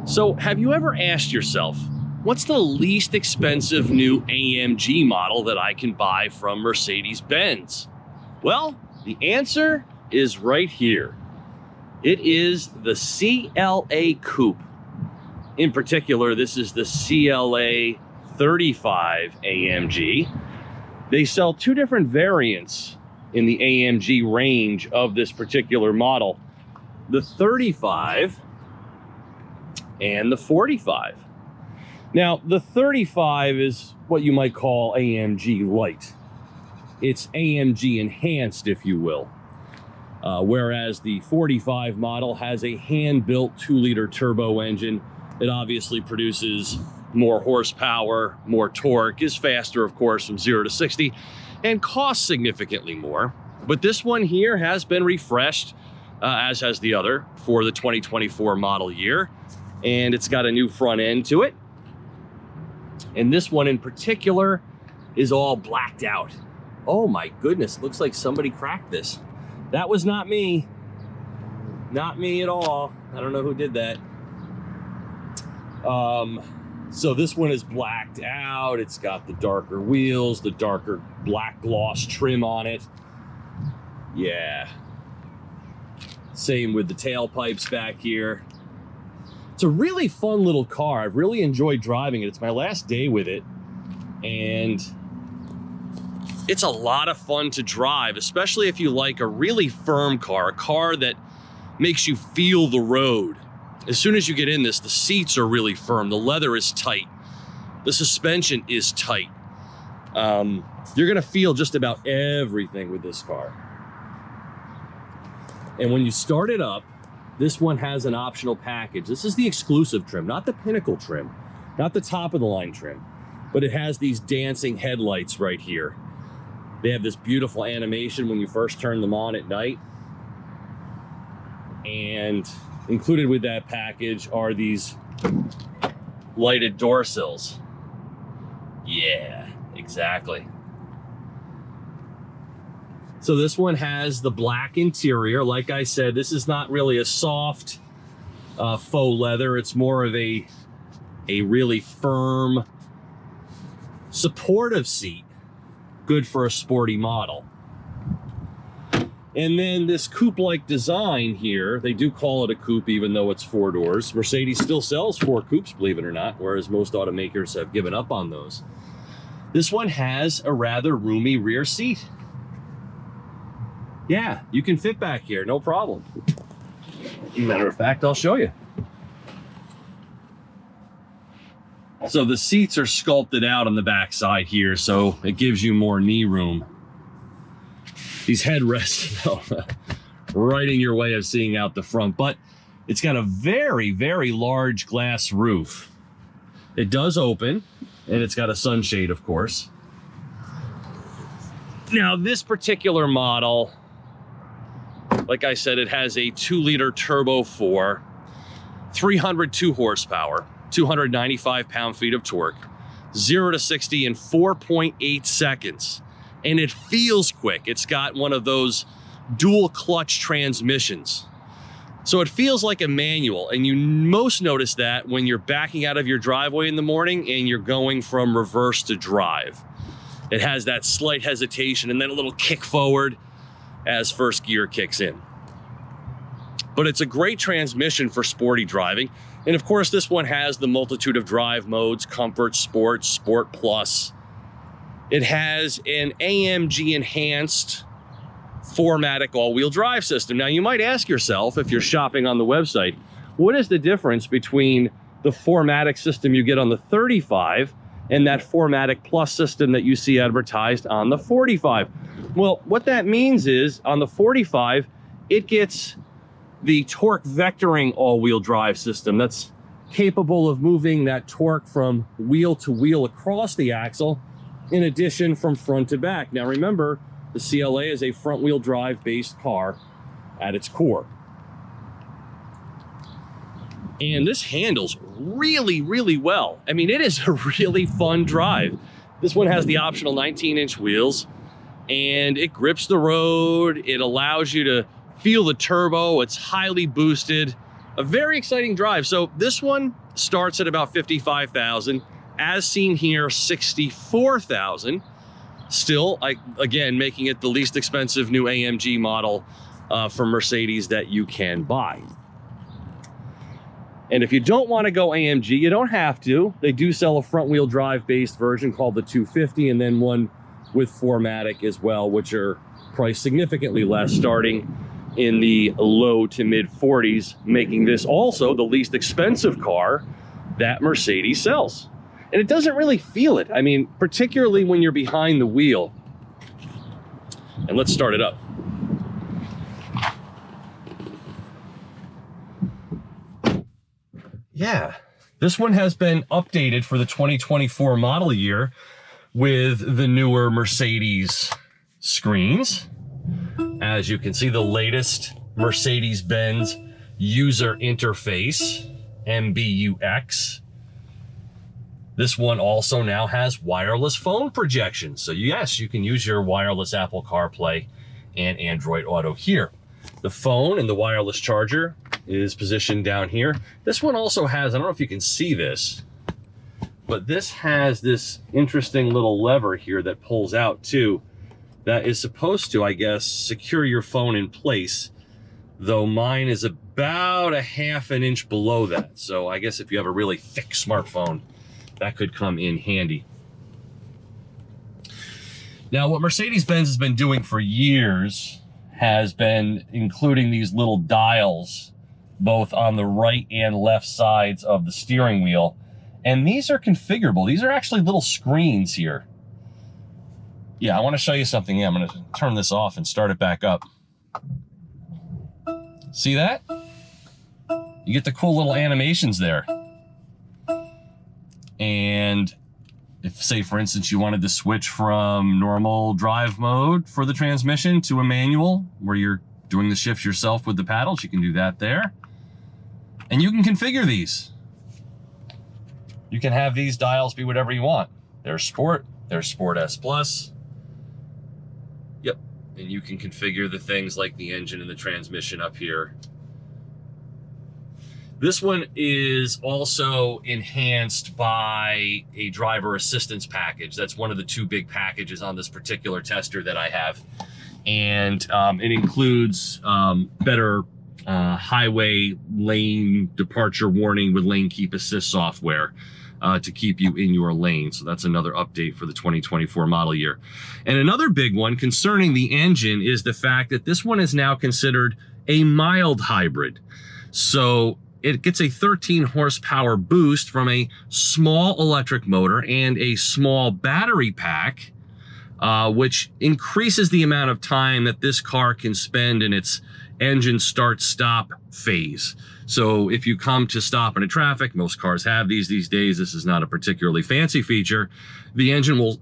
So have you ever asked yourself, what's the least expensive new AMG model that I can buy from Mercedes-Benz? Well, the answer is right here. It is the CLA Coupe. In particular, this is the CLA 35 AMG. They sell two different variants in the AMG range of this particular model. The 35 and the 45. Now, the 35 is what you might call AMG light. It's AMG enhanced, if you will. Whereas the 45 model has a hand-built 2-liter turbo engine. It obviously produces more horsepower, more torque, is faster, of course, from 0 to 60, and costs significantly more. But this one here has been refreshed, as has the other, for the 2024 model year. And it's got a new front end to it. And this one in particular is all blacked out. Oh my goodness, looks like somebody cracked this. That was not me. Not me at all. I don't know who did that. So this one is blacked out. It's got the darker wheels, the darker black gloss trim on it. Yeah. Same with the tailpipes back here. It's a really fun little car. I've really enjoyed driving it. It's my last day with it. And it's a lot of fun to drive, especially if you like a really firm car, a car that makes you feel the road. As soon as you get in this, the seats are really firm. The leather is tight. The suspension is tight. You're gonna feel just about everything with this car. And when you start it up, this one has an optional package. This is the exclusive trim, not the pinnacle trim, not the top of the line trim, but it has these dancing headlights right here. They have this beautiful animation when you first turn them on at night. And included with that package are these lighted door sills. Yeah, exactly. So this one has the black interior. Like I said, this is not really a soft faux leather. It's more of a really firm, supportive seat. Good for a sporty model. And then this coupe-like design here, they do call it a coupe even though it's 4 doors. Mercedes still sells 4 coupes, believe it or not, whereas most automakers have given up on those. This one has a rather roomy rear seat. Yeah, you can fit back here, no problem. Matter of fact, I'll show you. So the seats are sculpted out on the back side here, so it gives you more knee room. These headrests, right in your way of seeing out the front, but it's got a very, very large glass roof. It does open, and it's got a sunshade, of course. Now, this particular model, like I said, it has a 2-liter turbo 4, 302 horsepower, 295 pound-feet of torque, 0 to 60 in 4.8 seconds. And it feels quick. It's got one of those dual clutch transmissions. So it feels like a manual, and you most notice that when you're backing out of your driveway in the morning and you're going from reverse to drive. It has that slight hesitation and then a little kick forward as first gear kicks in. But it's a great transmission for sporty driving. And of course, this one has the multitude of drive modes: Comfort, Sport, Sport Plus. It has an AMG enhanced 4MATIC all-wheel drive system. Now, you might ask yourself, if you're shopping on the website, what is the difference between the 4MATIC system you get on the 35 and that 4MATIC Plus system that you see advertised on the 45? Well, what that means is, on the 45, it gets the torque vectoring all-wheel drive system that's capable of moving that torque from wheel to wheel across the axle, in addition from front to back. Now remember, the CLA is a front-wheel drive based car at its core. And this handles really, really well. I mean, it is a really fun drive. This one has the optional 19-inch wheels, and it grips the road. It allows you to feel the turbo. It's highly boosted. a very exciting drive. So this one starts at about $55,000, as seen here, $64,000. Still, again, making it the least expensive new AMG model from Mercedes that you can buy. And if you don't want to go AMG, you don't have to. They do sell a front-wheel drive-based version called the 250, and then one with 4MATIC as well, which are priced significantly less, starting in the low to mid 40s, making this also the least expensive car that Mercedes sells. And it doesn't really feel it. I mean, particularly when you're behind the wheel. And let's start it up. Yeah, this one has been updated for the 2024 model year with the newer Mercedes screens. As you can see, the latest Mercedes-Benz user interface, MBUX. This one also now has wireless phone projection. So yes, you can use your wireless Apple CarPlay and Android Auto here. The phone and the wireless charger is positioned down here. This one also has, I don't know if you can see this, but this has this interesting little lever here that pulls out too, that is supposed to, I guess, secure your phone in place, though mine is about a ½ an inch below that. So I guess if you have a really thick smartphone, that could come in handy. Now, what Mercedes-Benz has been doing for years has been including these little dials, both on the right and left sides of the steering wheel. And these are configurable. These are actually little screens here. Yeah, I want to show you something. Yeah, I'm going to turn this off and start it back up. See that? You get the cool little animations there. And if, say, for instance, you wanted to switch from normal drive mode for the transmission to a manual, where you're doing the shifts yourself with the paddles, you can do that there. And you can configure these. You can have these dials be whatever you want. There's Sport, there's Sport S Plus. Yep, and you can configure the things like the engine and the transmission up here. This one is also enhanced by a driver assistance package. That's one of the two big packages on this particular tester that I have. And it includes better highway lane departure warning with lane keep assist software to keep you in your lane. So that's another update for the 2024 model year. And another big one concerning the engine is the fact that this one is now considered a mild hybrid. So it gets a 13 horsepower boost from a small electric motor and a small battery pack, which increases the amount of time that this car can spend in its engine start-stop phase. So if you come to stop in a traffic, most cars have these days, this is not a particularly fancy feature, the engine will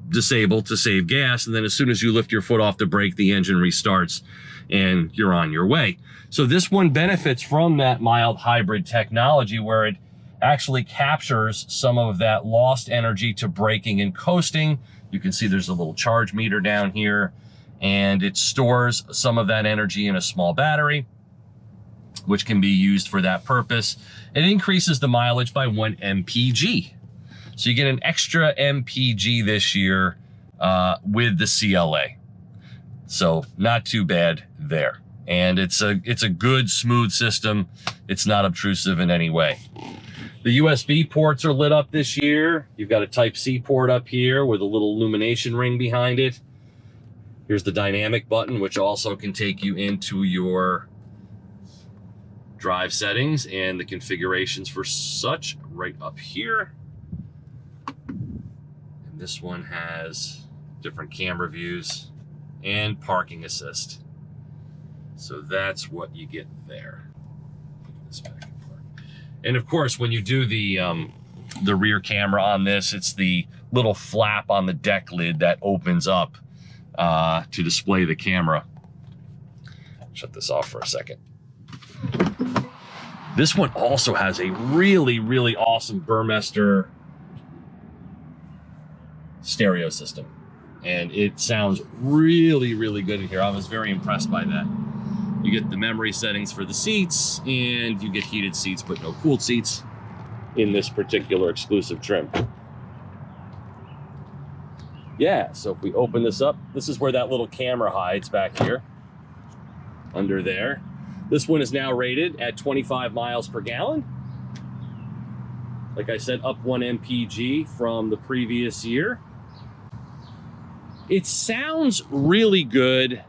disable to save gas, and then as soon as you lift your foot off the brake, the engine restarts and you're on your way. So this one benefits from that mild hybrid technology, where it actually captures some of that lost energy to braking and coasting. You can see there's a little charge meter down here, and it stores some of that energy in a small battery, which can be used for that purpose. It increases the mileage by 1 mpg. So you get an extra mpg this year with the CLA. So not too bad there. And it's a good, smooth system. It's not obtrusive in any way. The USB ports are lit up this year. You've got a Type-C port up here with a little illumination ring behind it. Here's the dynamic button, which also can take you into your drive settings and the configurations for such right up here. And this one has different camera views and parking assist. So that's what you get there. And of course, when you do the rear camera on this, it's the little flap on the deck lid that opens up to display the camera. Shut this off for a second. This one also has a really, really awesome Burmester stereo system. And it sounds really, really good in here. I was very impressed by that. You get the memory settings for the seats, and you get heated seats, but no cooled seats in this particular exclusive trim. Yeah, so if we open this up, this is where that little camera hides back here, under there. This one is now rated at 25 miles per gallon. Like I said, up 1 mpg from the previous year. It sounds really good,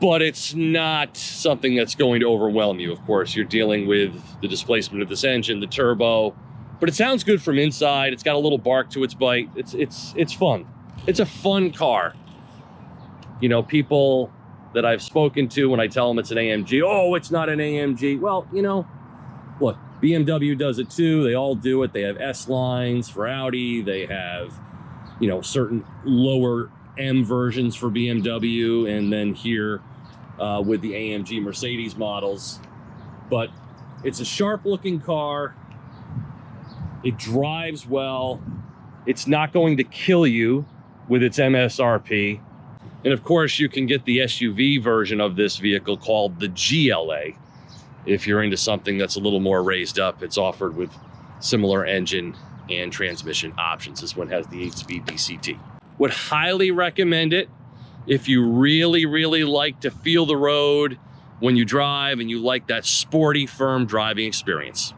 but it's not something that's going to overwhelm you. Of course, you're dealing with the displacement of this engine, the turbo, but it sounds good from inside. It's got a little bark to its bite. It's fun. It's a fun car. You know, people that I've spoken to, when I tell them it's an AMG, oh, it's not an AMG. Well, you know, look, BMW does it too. They all do it. They have S lines for Audi. They have, you know, certain lower M versions for BMW, and then here with the AMG Mercedes models. But it's a sharp looking car. It drives well. It's not going to kill you with its MSRP. And of course, you can get the SUV version of this vehicle called the GLA. If you're into something that's a little more raised up, it's offered with similar engine and transmission options. This one has the 8-speed DCT. Would highly recommend it if you really, really like to feel the road when you drive and you like that sporty, firm driving experience.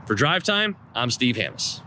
For Drive Time, I'm Steve Hammes.